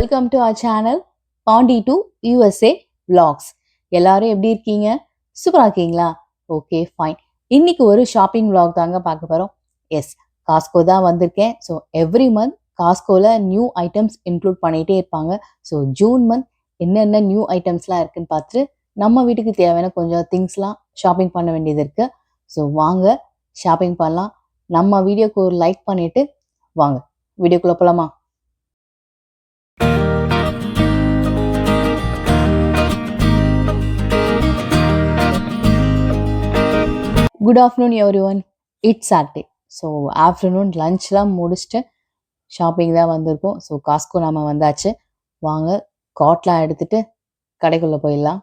Welcome to our channel Pandi to USA vlogs. எல்லாரும் எப்படி இருக்கீங்க? சூப்பராக இருக்கீங்களா? Okay fine. இன்னைக்கு ஒரு ஷாப்பிங் விளாக் தாங்க பார்க்க போகிறோம். எஸ், காஸ்கோ தான் வந்திருக்கேன். ஸோ எவ்ரி மந்த் காஸ்கோவில் நியூ ஐட்டம்ஸ் இன்க்ளூட் பண்ணிகிட்டே இருப்பாங்க. ஸோ ஜூன் மந்த் என்னென்ன நியூ ஐட்டம்ஸ்லாம் இருக்குன்னு பார்த்துட்டு நம்ம வீட்டுக்கு தேவையான கொஞ்சம் திங்ஸ்லாம் ஷாப்பிங் பண்ண வேண்டியது இருக்குது. ஸோ வாங்க ஷாப்பிங் பண்ணலாம். நம்ம வீடியோக்கு ஒரு லைக் பண்ணிவிட்டு வாங்க வீடியோக்குள்ளே போகலாமா? Good afternoon everyone. It's Saturday. So afternoon லன்ச்லாம் முடிச்சுட்டு ஷாப்பிங் தான் வந்திருக்கோம். ஸோ காஸ்கோ நம்ம வந்தாச்சு. வாங்க காட்லாம் எடுத்துகிட்டு கடைக்குள்ளே போயிடலாம்.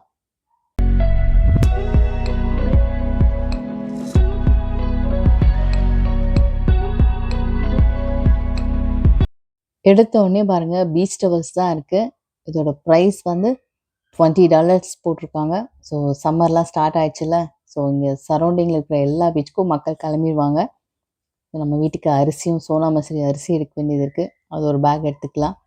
எடுத்தோடனே பாருங்கள் பீச் டவல்ஸ் தான் இருக்குது. இதோட ப்ரைஸ் வந்து $20 போட்டிருக்காங்க. ஸோ சம்மர்லாம் ஸ்டார்ட் ஆயிடுச்சுல்ல. ஸோ இங்கே சரௌண்டிங்கில் இருக்கிற எல்லா பீச்சுக்கும் மக்கள் கிளம்பிடுவாங்க. நம்ம வீட்டுக்கு அரிசியும் சோனா மசூரி அரிசி எடுக்க வேண்டியது இருக்குது. அது ஒரு பேக் எடுத்துக்கலாம்.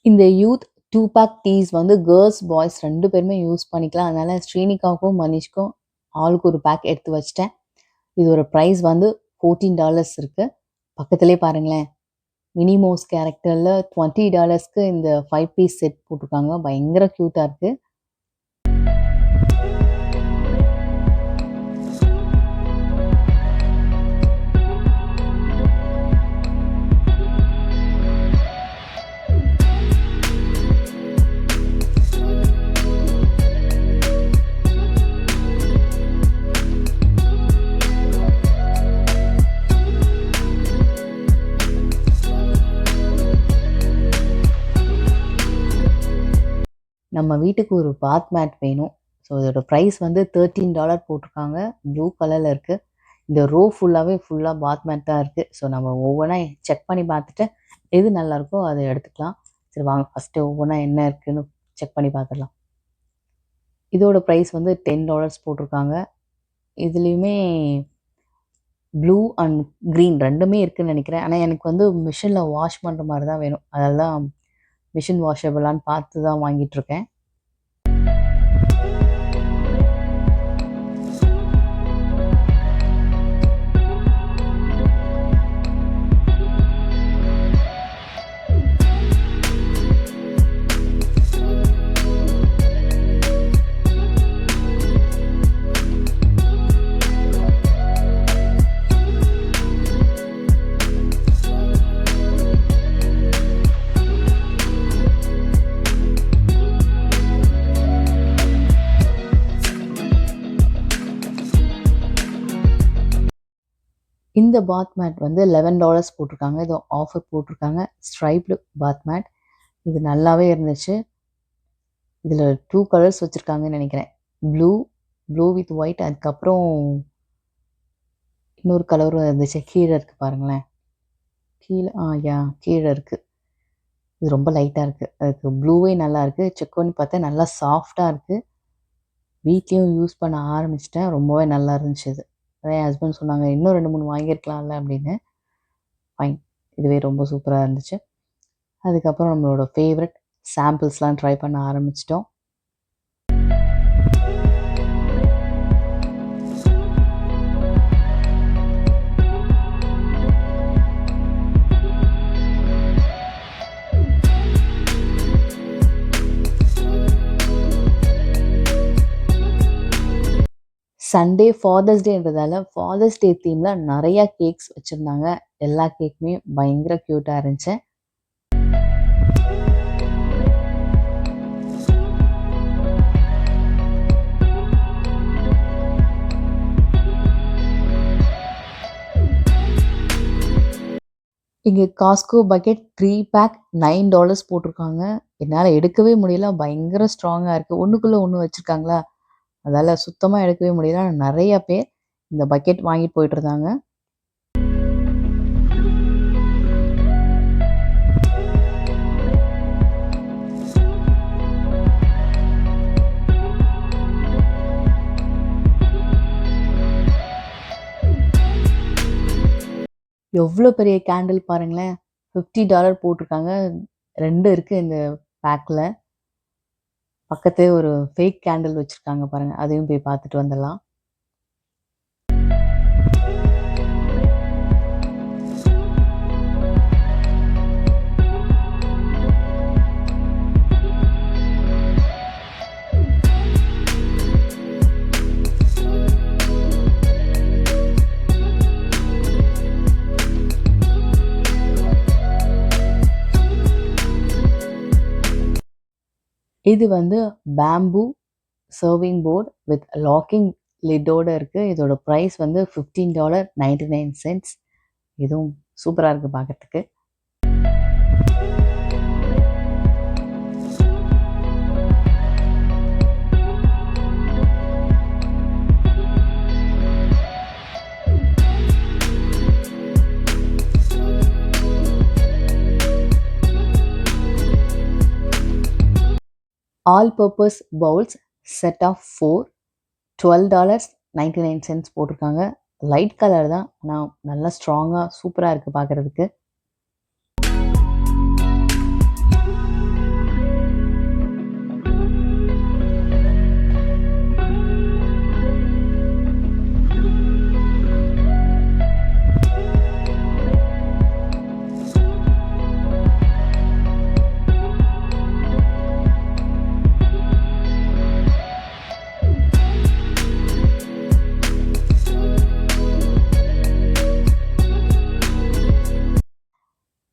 இந்த யூத் 2-பேக் டீஸ் வந்து கேர்ள்ஸ் பாய்ஸ் 2 பேருமே யூஸ் பண்ணிக்கலாம். அதனால் ஸ்ரீனிகாவுக்கும் மனிஷ்க்கும் ஆளுக்கு ஒரு பேக் எடுத்து வச்சிட்டேன். இதோட ப்ரைஸ் வந்து $14 இருக்குது. பக்கத்துலேயே பாருங்களேன், மினிமோஸ் கேரக்டரில் $20க்கு இந்த 5 பீஸ் செட் போட்டிருக்காங்க. பயங்கர க்யூட்டாக இருக்குது. நம்ம வீட்டுக்கு ஒரு பாத் மேட் வேணும். ஸோ இதோட ப்ரைஸ் வந்து $13 போட்டிருக்காங்க. ப்ளூ கலரில் இருக்குது. இந்த ரோ ஃபுல்லாக பாத் மேட் தான் இருக்குது. ஸோ நம்ம ஒவ்வொன்றா செக் பண்ணி பார்த்துட்டு எது நல்லாயிருக்கோ அதை எடுத்துக்கலாம். சரி வாங்க ஃபஸ்ட்டு ஒவ்வொன்றா என்ன இருக்குதுன்னு செக் பண்ணி பார்த்துடலாம். இதோட ப்ரைஸ் வந்து $10 போட்டிருக்காங்க. இதுலேயுமே ப்ளூ அண்ட் க்ரீன் ரெண்டுமே இருக்குதுன்னு நினைக்கிறேன். ஆனால் எனக்கு வந்து மிஷினில் வாஷ் பண்ணுற மாதிரி தான் வேணும். அதனால தான் மிஷின் வாஷபிளான்னு பார்த்து தான் வாங்கிட்டுருக்கேன். இந்த பாத் மேட் வந்து $11 போட்டிருக்காங்க. இது ஆஃபர் போட்டிருக்காங்க. ஸ்ட்ரைப்டு பாத் மேட். இது நல்லாவே இருந்துச்சு. இதில் 2 கலர்ஸ் வச்சுருக்காங்கன்னு நினைக்கிறேன். Blue with white. அதுக்கப்புறம் இன்னொரு கலரும் இருந்துச்சு. கீழே இருக்குது பாருங்களேன். கீழே இருக்குது. இது ரொம்ப லைட்டாக இருக்குது. அதுக்கு ப்ளூவே நல்லா இருக்குது. செக் பண்ணி பார்த்தா நல்லா சாஃப்டாக இருக்குது. வீட்லேயும் யூஸ் பண்ண ஆரம்பிச்சிட்டேன். ரொம்பவே நல்லா இருந்துச்சு இது. அதான் என் ஹஸ்பண்ட் சொன்னாங்க, இன்னும் 2-3 வாங்கியிருக்கலாம்ல அப்படின்னு. ஃபைன், இதுவே ரொம்ப சூப்பராக இருந்துச்சு. அதுக்கப்புறம் நம்மளோட ஃபேவரட் சாம்பிள்ஸ்லாம் ட்ரை பண்ண ஆரம்பிச்சிட்டோம். சண்டே ஃபாதர்ஸ் டேன்றதால ஃபாதர்ஸ் டே தீமில் நிறையா கேக்ஸ் வச்சுருந்தாங்க. எல்லா கேக்குமே பயங்கர க்யூட்டாக இருந்துச்சு. இங்கே காஸ்கோ பக்கெட் 3 பேக் $9 போட்டிருக்காங்க. என்னால் எடுக்கவே முடியல. பயங்கர ஸ்ட்ராங்காக இருக்குது. ஒன்றுக்குள்ளே ஒன்று வச்சுருக்காங்களா, அதால் சுத்தமாக எடுக்கவே முடியல. நிறைய பேர் இந்த பக்கெட் வாங்கிட்டு போயிட்டுருந்தாங்க. எவ்வளோ பெரிய கேண்டில் பாருங்களேன்! $50 போட்டிருக்காங்க. 2 இருக்கு இந்த பேக்ல. பக்கத்திலேயே ஒரு ஃபேக் கேண்டில் வச்சிருக்காங்க பாருங்க. அதையும் போய் பார்த்துட்டு வந்துடலாம். இது வந்து bamboo serving board with locking லிட்டோட இருக்கு. இதோட பிரைஸ் வந்து $15.99. இதுவும் சூப்பரா இருக்கு பார்க்கறதுக்கு. All purpose bowls set of 4 $12.99 போட்டிருக்காங்க. லைட் கலர் தான், ஆனால் நல்லா ஸ்ட்ராங்காக சூப்பராக இருக்குது பார்க்குறதுக்கு.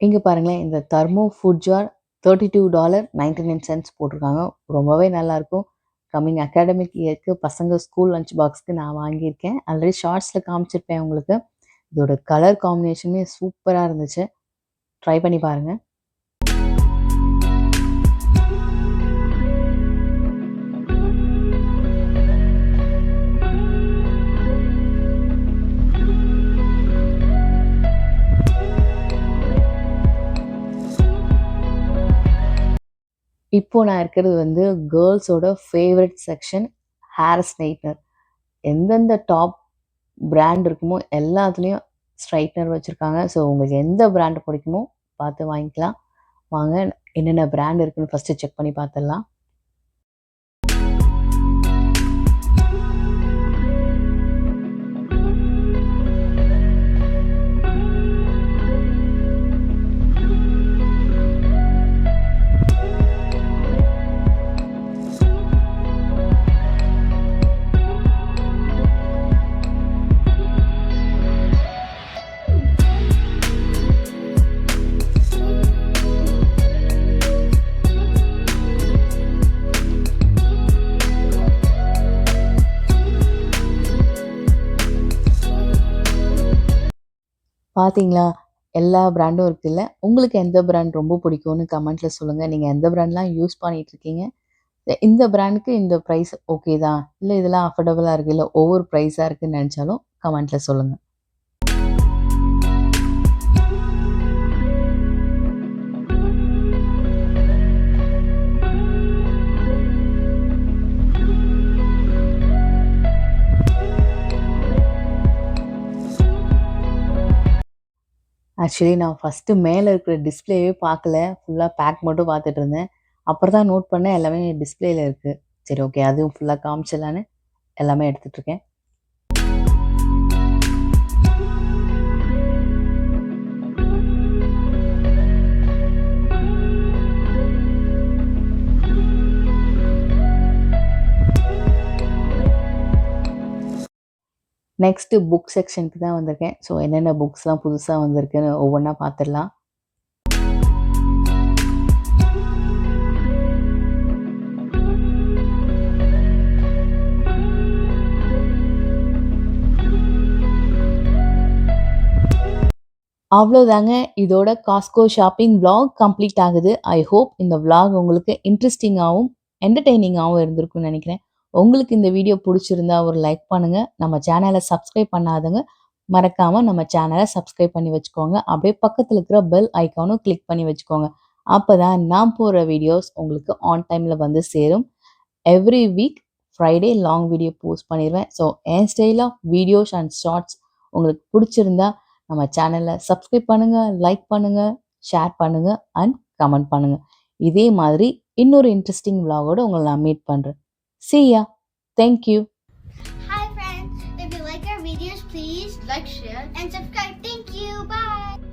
இங்கே பாருங்களேன், இந்த தெர்மோ ஃபுட் ஜார் $32.99 போட்டிருக்காங்க. ரொம்பவே நல்லாயிருக்கும். கம்மிங் அகாடமிக் இயருக்கு பசங்க ஸ்கூல் லஞ்ச் பாக்ஸ்க்கு நான் வாங்கியிருக்கேன். ஆல்ரெடி ஷார்ட்ஸில் காமிச்சிருப்பேன் உங்களுக்கு. இதோட கலர் காம்பினேஷனுமே சூப்பராக இருந்துச்சு. ட்ரை பண்ணி பாருங்கள். இப்போ நான் இருக்கிறது வந்து கேர்ள்ஸோட ஃபேவரட் செக்ஷன், ஹேர் ஸ்ட்ரைட்னர். எந்தெந்த டாப் பிராண்ட் இருக்குமோ எல்லாத்துலேயும் ஸ்ட்ரைட்னர் வச்சுருக்காங்க. ஸோ உங்களுக்கு எந்த பிராண்ட் பிடிக்குமோ பார்த்து வாங்கிக்கலாம். வாங்க என்னென்ன பிராண்ட் இருக்குன்னு ஃபஸ்ட்டு செக் பண்ணி பார்த்துடலாம். பார்த்தீங்களா? எல்லா பிராண்டும் இருக்குல்ல. உங்களுக்கு எந்த பிராண்ட் ரொம்ப பிடிக்கும்னு கமெண்ட்ல சொல்லுங்க. நீங்க எந்த பிராண்ட்லாம் யூஸ் பண்ணிட்டு இருக்கீங்க? இந்த பிராண்டுக்கு இந்த பிரைஸ் ஓகே தான். இல்ல இதெல்லாம் அஃபோர்டபுளா இருக்கு. இல்ல ஓவர் பிரைஸா இருக்குன்னு நெனச்சாலும் கமெண்ட்ல சொல்லுங்க. ஆக்சுவலி நான் ஃபஸ்ட்டு மேலே இருக்கிற டிஸ்ப்ளேவே பார்க்கல. ஃபுல்லா பேக் மட்டும் பார்த்துட்டு இருந்தேன். அப்புறம் தான் நோட் பண்ணேன் எல்லாமே டிஸ்ப்ளேல இருக்கு. சரி ஓகே, அதுவும் ஃபுல்லா காமிச்சிடலான்னு எல்லாமே எடுத்துட்டு இருக்கேன். நெக்ஸ்ட்டு புக் செக்ஷனுக்கு தான் வந்திருக்கேன். ஸோ என்னென்ன புக்ஸ்லாம் புதுசா வந்திருக்குன்னு ஒவ்வொன்னா பார்த்துடலாம். அவ்வளோதாங்க. இதோட காஸ்ட்கோ ஷாப்பிங் விளாக் கம்ப்ளீட் ஆகுது. ஐ ஹோப் இந்த விளாக் உங்களுக்கு இன்ட்ரெஸ்டிங்காவும், என்டர்டெய்னிங்காவும் இருந்திருக்கும்னு நினைக்கிறேன். உங்களுக்கு இந்த வீடியோ பிடிச்சிருந்தா ஒரு லைக் பண்ணுங்க. நம்ம சேனலை சப்ஸ்கிரைப் பண்ணாதவங்க மறக்காம நம்ம சேனலை சப்ஸ்கிரைப் பண்ணி வச்சுக்கோங்க. அப்படியே பக்கத்துல இருக்கிற பெல் ஐகானும் கிளிக் பண்ணி வச்சுக்கோங்க. அப்பதான் நான் போடுற வீடியோஸ் உங்களுக்கு ஆன் டைம்ல வந்து சேரும். Every week Friday long video post பண்ணிடுவேன். ஸோ என் style of videos and shorts உங்களுக்கு பிடிச்சிருந்தா நம்ம சேனலை சப்ஸ்கிரைப் பண்ணுங்க, லைக் பண்ணுங்க, ஷேர் பண்ணுங்க அண்ட் கமெண்ட் பண்ணுங்க. இதே மாதிரி இன்னொரு இன்ட்ரெஸ்டிங் vlog-ஓட உங்களை நான் மீட் பண்றேன். See ya. Thank you. Hi friends, if you like our videos, please like, share, and subscribe. Thank you. Bye.